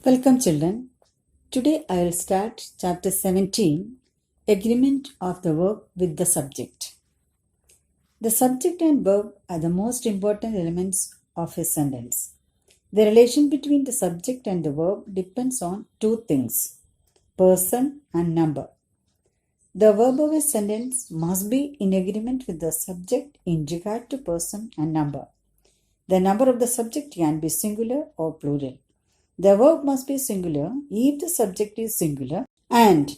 Welcome, children. Today I will start chapter 17, Agreement of the verb with the subject. The subject and verb are the most important elements of a sentence. The relation between the subject and the verb depends on two things: person and number. The verb of a sentence must be in agreement with the subject in regard to person and number. The number of the subject can be singular or plural. The verb must be singular if the subject is singular, and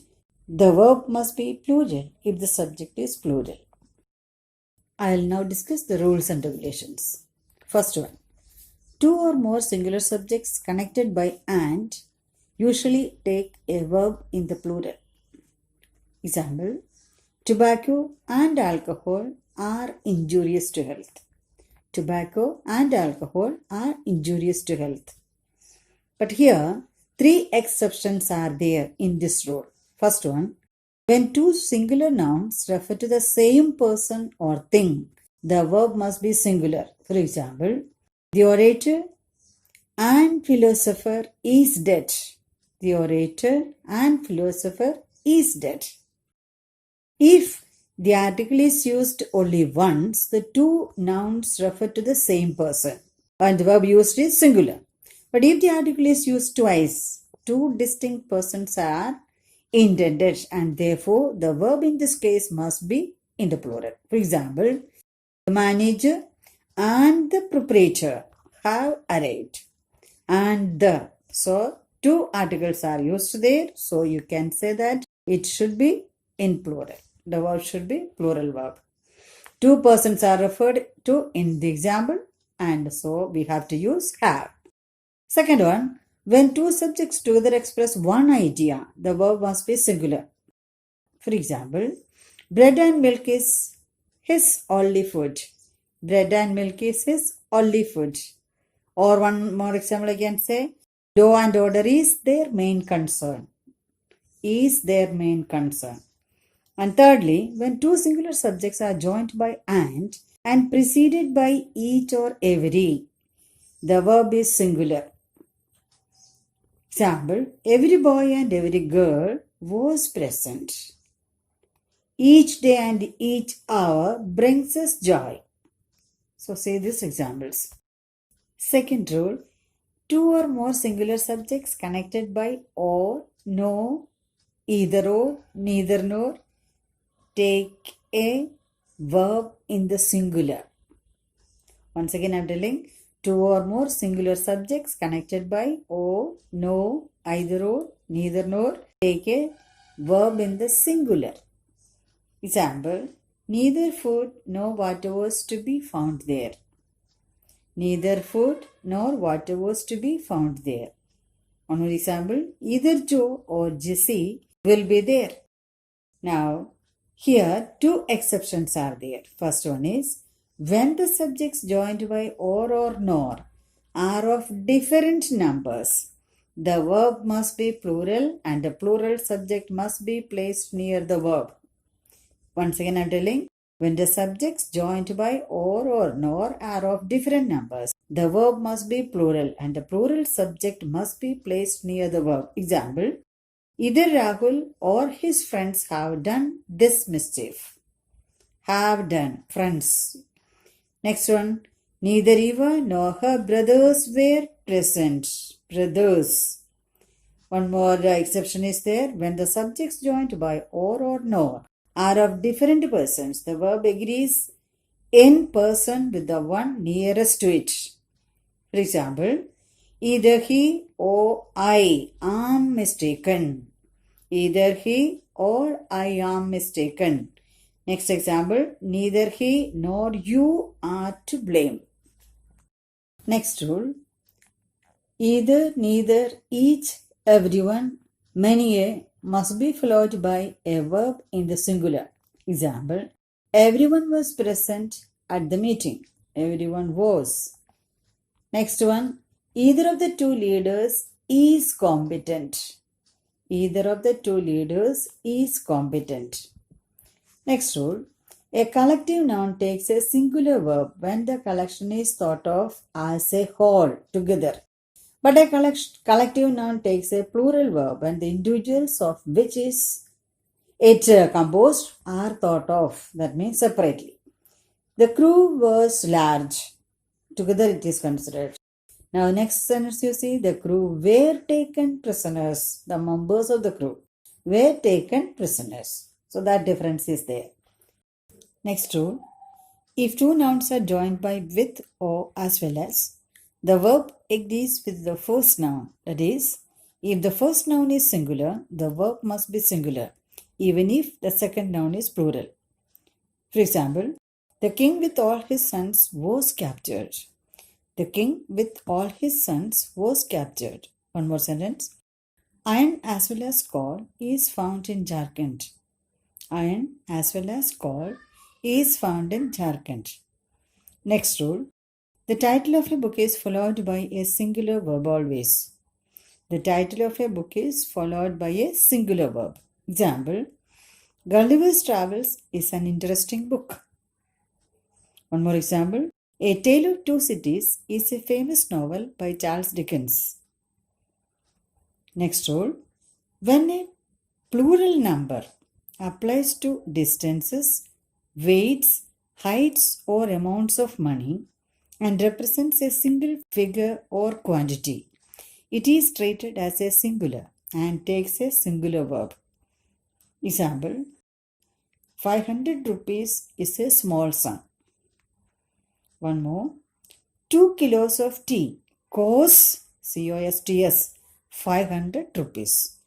the verb must be plural if the subject is plural. I will now discuss the rules and regulations. First one, two or more singular subjects connected by and usually take a verb in the plural. Example, tobacco and alcohol are injurious to health. Tobacco and alcohol are injurious to health. But here, three exceptions are there in this rule. First one, when two singular nouns refer to the same person or thing, the verb must be singular. For example, the orator and philosopher is dead. The orator and philosopher is dead. If the article is used only once, the two nouns refer to the same person and the verb used is singular. But if the article is used twice, two distinct persons are intended and therefore the verb in this case must be in the plural. For example, the manager and the proprietor have arrived. And the. So, two articles are used there. So, you can say that it should be in plural. The verb should be plural verb. Two persons are referred to in the example and so we have to use have. Second one, when two subjects together express one idea, the verb must be singular. For example, bread and milk is his only food. Bread and milk is his only food. Or one more example I can say, law and order is their main concern. Is their main concern. And thirdly, when two singular subjects are joined by and preceded by each or every, the verb is singular. Example, every boy and every girl was present. Each day and each hour brings us joy. So say these examples. Second rule, two or more singular subjects connected by or, no, either or, neither nor, take a verb in the singular. Once again I am telling, two or more singular subjects connected by or, no, either or, neither nor, take a verb in the singular. Example, neither food nor water was to be found there. Neither food nor water was to be found there. One more example, either Joe or Jesse will be there. Now, here two exceptions are there. First one is, when the subjects joined by or nor are of different numbers, the verb must be plural and the plural subject must be placed near the verb. Once again I am telling, when the subjects joined by or nor are of different numbers, the verb must be plural and the plural subject must be placed near the verb. Example, either Rahul or his friends have done this mischief. Have done, friends. Next one, neither Eva nor her brothers were present. Brothers. One more exception is there. When the subjects joined by or nor are of different persons, the verb agrees in person with the one nearest to it. For example, either he or I am mistaken. Either he or I am mistaken. Next example, neither he nor you are to blame. Next rule, either, neither, each, everyone, many a must be followed by a verb in the singular. Example, everyone was present at the meeting. Everyone was. Next one, either of the two leaders is competent. Either of the two leaders is competent. Next rule, a collective noun takes a singular verb when the collection is thought of as a whole together. But a collective noun takes a plural verb and the individuals of which is it composed are thought of, that means separately. The crew was large. Together it is considered. Now next sentence you see, the crew were taken prisoners. The members of the crew were taken prisoners. So that difference is there. Next rule, if two nouns are joined by with or as well as, the verb agrees with the first noun. That is, if the first noun is singular, the verb must be singular, even if the second noun is plural. For example, the king with all his sons was captured. The king with all his sons was captured. One more sentence. Iron as well as coal is found in Jharkhand. Iron as well as coal is found in Jharkhand. Next rule. The title of a book is followed by a singular verb always. The title of a book is followed by a singular verb. Example, Gulliver's Travels is an interesting book. One more example, A Tale of Two Cities is a famous novel by Charles Dickens. Next rule, when a plural number applies to distances, weights, heights or amounts of money and represents a single figure or quantity, it is treated as a singular and takes a singular verb. Example, 500 rupees is a small sum. One more, 2 kilos of tea costs, C-O-S-T-S, 500 rupees.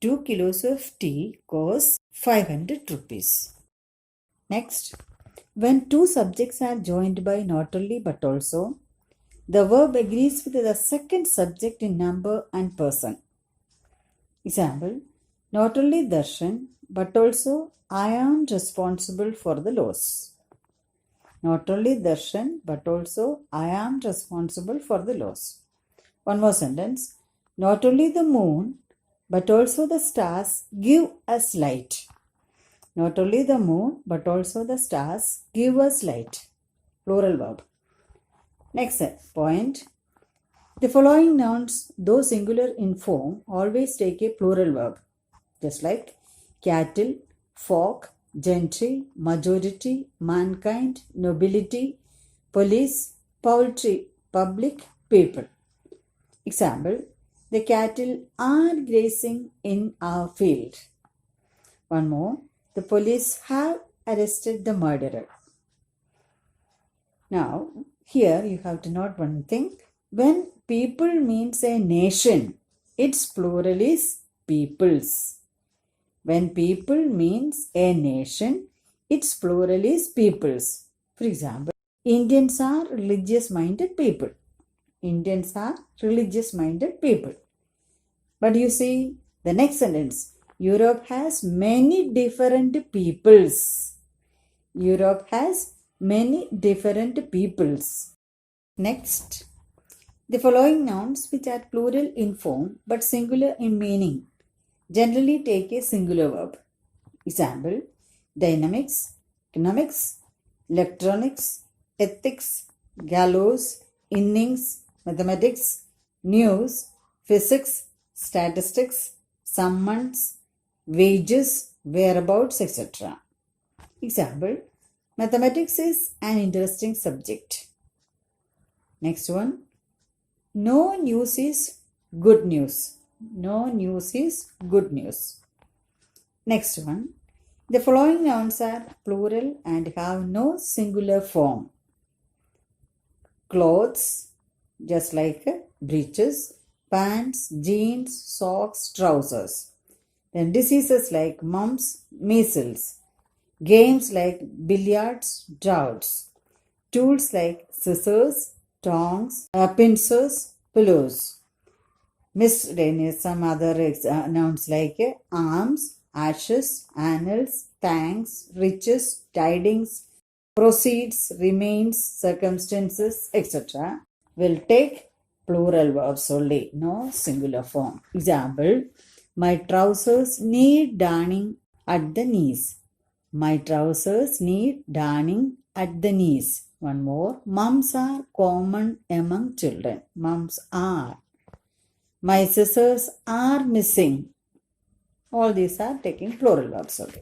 2 kilos of tea costs 500 rupees. Next, when two subjects are joined by not only but also, the verb agrees with the second subject in number and person. Example, not only Darshan but also I am responsible for the loss. Not only Darshan but also I am responsible for the loss. One more sentence, not only the moon but also the stars give us light. Not only the moon but also the stars give us light. Plural verb. Next point. The following nouns, though singular in form, always take a plural verb. Just like cattle, folk, gentry, majority, mankind, nobility, police, poultry, public, people. Example, the cattle are grazing in our field. One more, the police have arrested the murderer. Now, here you have to note one thing. When people means a nation, its plural is peoples. When people means a nation, its plural is peoples. For example, Indians are religious-minded people. Indians are religious-minded people. But you see, the next sentence, Europe has many different peoples. Europe has many different peoples. Next, the following nouns which are plural in form but singular in meaning generally take a singular verb. Example, dynamics, economics, electronics, ethics, gallows, innings, mathematics, news, physics, statistics, summons, wages, whereabouts, etc. Example, mathematics is an interesting subject. Next one, no news is good news. No news is good news. Next one, the following nouns are plural and have no singular form. Clothes, just like breeches, pants, jeans, socks, trousers. Then diseases like mumps, measles. Games like billiards, draughts. Tools like scissors, tongs, pincers, pillows. Miscellaneous, some other nouns like arms, ashes, annals, thanks, riches, tidings, proceeds, remains, circumstances, etc. will take plural verbs only, no singular form. Example, my trousers need darning at the knees. My trousers need darning at the knees. One more, mums are common among children. Mums are. My scissors are missing. All these are taking plural verbs. Okay.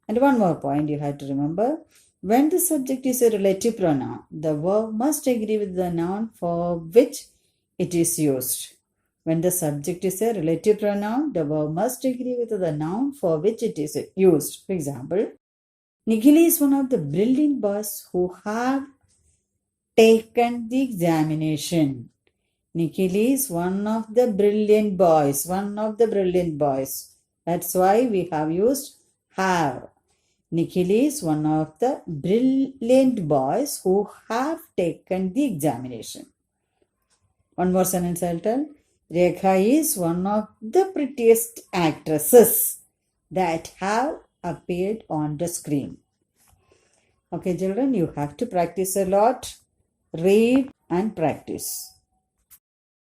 And one more point you have to remember. When the subject is a relative pronoun, the verb must agree with the noun for which it is used. When the subject is a relative pronoun, the verb must agree with the noun for which it is used. For example, Nikhil is one of the brilliant boys who have taken the examination. Nikhil is one of the brilliant boys. One of the brilliant boys. That's why we have used have. Nikhil is one of the brilliant boys who have taken the examination. One more sentence I'll tell. Rekha is one of the prettiest actresses that have appeared on the screen. Okay, children, you have to practice a lot. Read and practice.